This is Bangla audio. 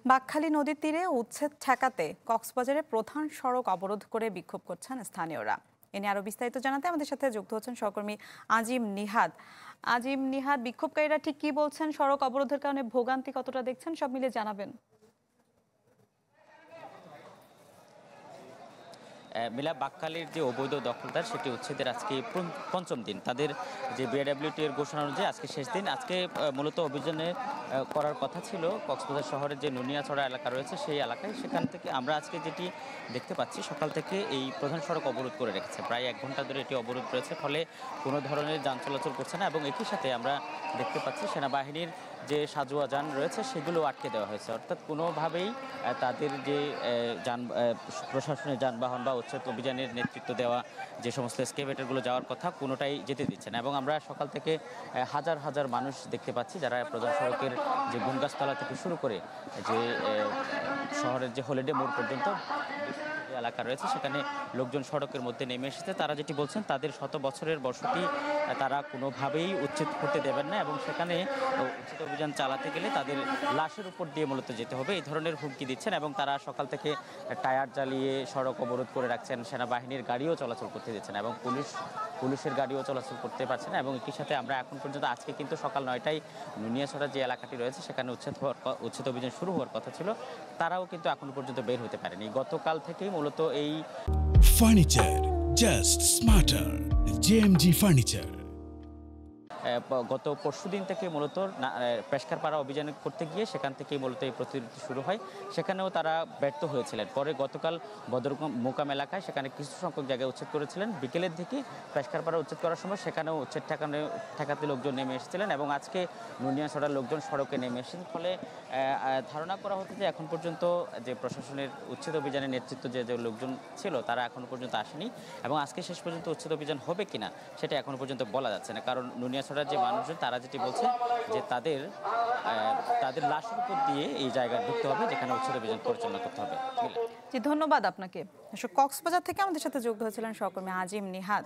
বাঁকখালী নদীর তীরে উচ্ছেদ ঠেকাতে কক্সবাজারে প্রধান সড়ক অবরোধ করে বিক্ষোভ করছেন স্থানীয়রা। এ নিয়ে আরো বিস্তারিত জানাতে আমাদের সাথে যুক্ত হচ্ছেন সহকর্মী আজিম নিহাদ। আজিম নিহাদ, বিক্ষোভকারীরা ঠিক কি বলছেন, সড়ক অবরোধের কারণে ভোগান্তি কতটা দেখছেন, সব মিলিয়ে জানাবেন। মিলা বাঁকখালীর যে অবৈধ দখলদার সেটি উচ্ছেদের আজকে পঞ্চম দিন। তাদের যে বিআরডব্লিউটি এর ঘোষণা অনুযায়ী আজকে শেষ দিন। আজকে মূলত অভিযানে করার কথা ছিল কক্সবাজার শহরের যে নুনিয়াছড়া এলাকা রয়েছে সেই এলাকায়। সেখান থেকে আমরা আজকে যেটি দেখতে পাচ্ছি, সকাল থেকে এই প্রধান সড়ক অবরোধ করে রেখেছে। প্রায় 1 ঘন্টা ধরে এটি অবরোধ রয়েছে, ফলে কোনো ধরনের যান চলাচল করছে না। এবং একই সাথে আমরা দেখতে পাচ্ছি সেনাবাহিনীর যে সাজোয়া যান রয়েছে সেগুলো আটকে দেওয়া হয়েছে। অর্থাৎ কোনোভাবেই তাদের যে প্রশাসনের যানবাহন বা উচ্ছেদ অভিযানের নেতৃত্ব দেওয়া যে সমস্ত এসকেভেটরগুলো যাওয়ার কথা, কোনোটাই যেতে দিচ্ছে না। এবং আমরা সকাল থেকে হাজার হাজার মানুষ দেখতে পাচ্ছি যারা প্রধান সড়কের যে গুনগাছতলা থেকে শুরু করে যে শহরের যে হলিডে মোড় পর্যন্ত এলাকা রয়েছে সেখানে লোকজন সড়কের মধ্যে নেমে এসেছে। তারা যেটি বলছেন, তাদের শত বছরের বসতি তারা কোনোভাবেই উচ্ছেদ করতে দেবেন না এবং সেখানে উচ্ছেদ অভিযান চালাতে গেলে তাদের লাশের উপর দিয়ে মূলত যেতে হবে, এই ধরনের হুমকি দিচ্ছেন। এবং তারা সকাল থেকে টায়ার জ্বালিয়ে সড়ক অবরোধ করে রাখছেন, সেনাবাহিনীর গাড়িও চলাচল করতে দিচ্ছেন এবং পুলিশের গাড়িও চলাচল করতে পারছে না। এবং একই সাথে আমরা এখন পর্যন্ত আজকে কিন্তু সকাল 9টায় নুনিয়াছড়া যে এলাকাটি রয়েছে সেখানে উচ্ছেদ অভিযান শুরু হওয়ার কথা ছিল, তারাও কিন্তু এখন পর্যন্ত বের হতে পারেনি। গতকাল থেকেই মূলত এই furniture just smarter JMG furniture গত পরশুদিন থেকে মূলত পেশকারপাড়া অভিযান করতে গিয়ে সেখান থেকেই মূলত এই প্রতিরোধ শুরু হয়। সেখানেও তারা ব্যর্থ হয়েছিলেন। পরে গতকাল মোকাম এলাকায় সেখানে কিছু সংখ্যক জায়গায় উচ্ছেদ করেছিলেন। বিকেলের দিকে পেশকারপাড়া উচ্ছেদ করার সময় সেখানেও উচ্ছেদ ঠেকাতে লোকজন নেমে এসেছিলেন এবং আজকে নুনিয়াছড়ার লোকজন সড়কে নেমে এসেছেন। ফলে ধারণা করা হচ্ছে যে এখন পর্যন্ত যে প্রশাসনের উচ্ছেদ অভিযানের নেতৃত্ব যে লোকজন ছিল তারা এখনো পর্যন্ত আসেনি এবং আজকে শেষ পর্যন্ত উচ্ছেদ অভিযান হবে কিনা সেটা এখনো পর্যন্ত বলা যাচ্ছে না। কারণ নুনিয়াছড়ার যে মানুষজন তারা যেটি বলছে যে তাদের লাশের উপর দিয়ে এই জায়গায় ঢুকতে হবে যেখানে উচ্ছেদ অভিযান পরিচালনা করতে হবে। জি, ধন্যবাদ আপনাকে। কক্সবাজার থেকে আমাদের সাথে যুক্ত হয়েছিলেন সহকর্মী আজিম নিহাদ।